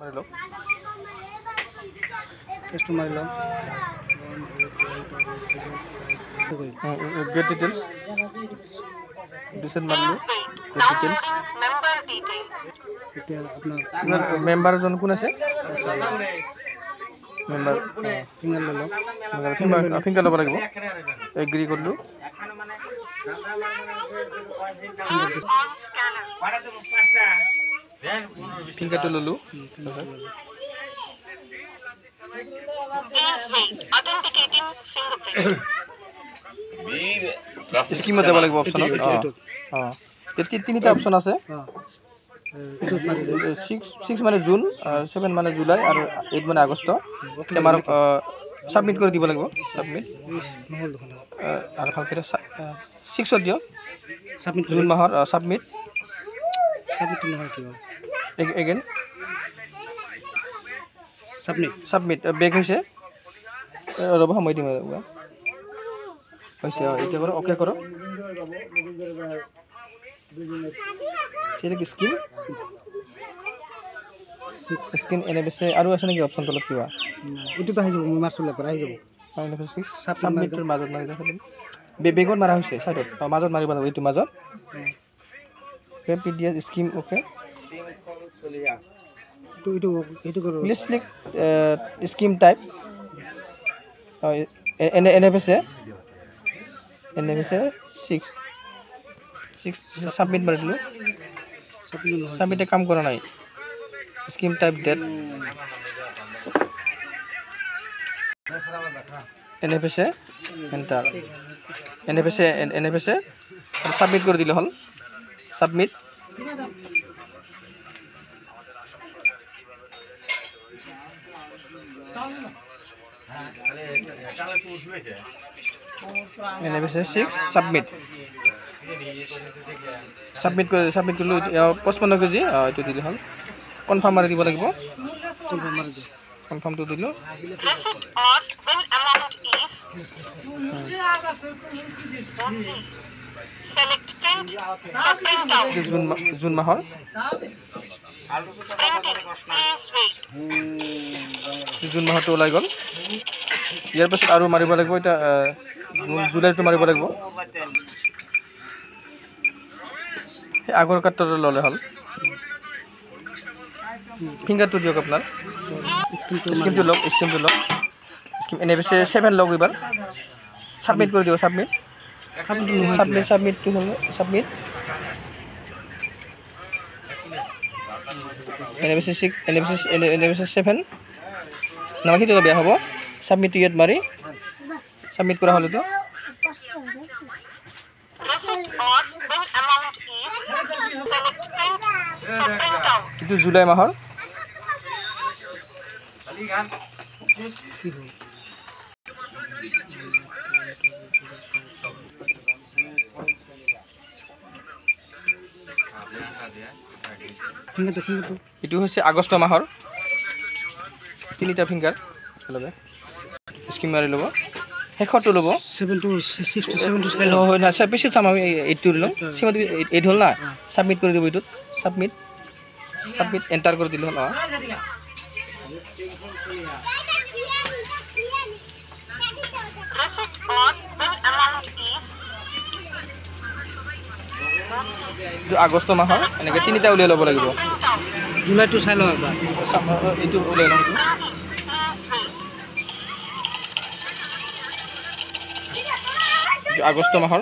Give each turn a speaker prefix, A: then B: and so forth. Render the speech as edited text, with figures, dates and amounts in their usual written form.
A: মাৰি লওক
B: টেক্সটো মাৰি লওক
A: গেট ডিটেইলছ ডিসেন্ট মাৰিলোঁ গেট ডিটেইলছ
B: এতিয়া আপোনাৰ
A: মেম্বাৰজন কোন আছে মেম্বাৰ
B: ফিংগাৰ লৈ লওক
A: ফিংগাৰ ল'ব লাগিব এগ্ৰি কৰিলোঁ ফিংগাৰটো ল'লোঁ স্কিমত যাব লাগিব অপশ্যনত অঁ তিনিটা অপশ্যন আছে 6 মানে জুন 7 মানে জুলাই আৰু 8 মানে আগষ্ট আমাৰ সাবমিট কৰি দিব লাগিব সাবমিট আৰু ভালকৈ 6 দিয়ক
B: সাবমিট
A: জুন মাহৰ সাবমিট
B: নহয় কি
A: এগেইন
B: সাবমিট
A: বেক হৈছে ৰ'ব সময় দিম হৈছে এতিয়া কৰক অ'কে কৰক স্কিম স্কিন এনে বেছে আৰু আছে নেকি অপশ্যন তলত কিবা
B: এইটোতো আহি যাব মাৰ্চলৈ পৰা আহি যাব
A: সাবমিটৰ মাজত মাৰি বেগত মাৰা হৈছে চাইডত মাজত মাৰিব লাগিব এইটো মাজত P D S scheme okay please click scheme type এনে বেছে 6 সাবমিট মাৰি দিলোঁ সাবমিটে কাম কৰা নাই স্কিম টাইপ ডেট এনে পেছে এণ্টাৰ এনে পেছে সাবমিট কৰি দিলে হ'ল সাবমিট এনে পেছে 6 সাবমিট কৰিলোঁ পঁচপন্ন কেজি এইটো দিলে হ'ল কনফাৰ্ম মাৰি দিব লাগিব কনফাৰ্মটো দিলোঁ জুন মাহৰ জুন মাহটো ওলাই গ'ল ইয়াৰ পাছত আৰু মাৰিব লাগিব এতিয়া জুলাইটো মাৰিব লাগিব সেই আগৰ কাৰ্ডটো ল'লে হ'ল ফিংগাৰটো দিয়ক আপোনাৰ স্কিমটো লওক স্কিম এনে বেছি 7 লওক এইবাৰ সাবমিট কৰি দিব সাবমিটটো হ'লে সাবমিট এনে বেছি 7 নামাকি দিলে বেয়া হ'ব সাবমিটটো ইয়াত মাৰি সাবমিট কৰা হ'লেতো এইটো জুলাই মাহৰ এইটো হৈছে আগষ্ট মাহৰ 3টা ফিংগাৰ ল'ব স্কিম মাৰি ল'ব শেষৰটো ল'ব 7 পিছত চাম আমি 8টো ল'ম 8 হ'ল না সাবমিট কৰি দিব এইটোত সাবমিট এণ্টাৰ কৰি দিলে হ'ল এইটো আগষ্ট মাহৰ এনেকৈ 3টা উলিয়াই ল'ব লাগিব
B: জুলাইটো চাই লওঁ একবাৰ
A: এইটো উলিয়াই লওঁ আগষ্ট মাহৰ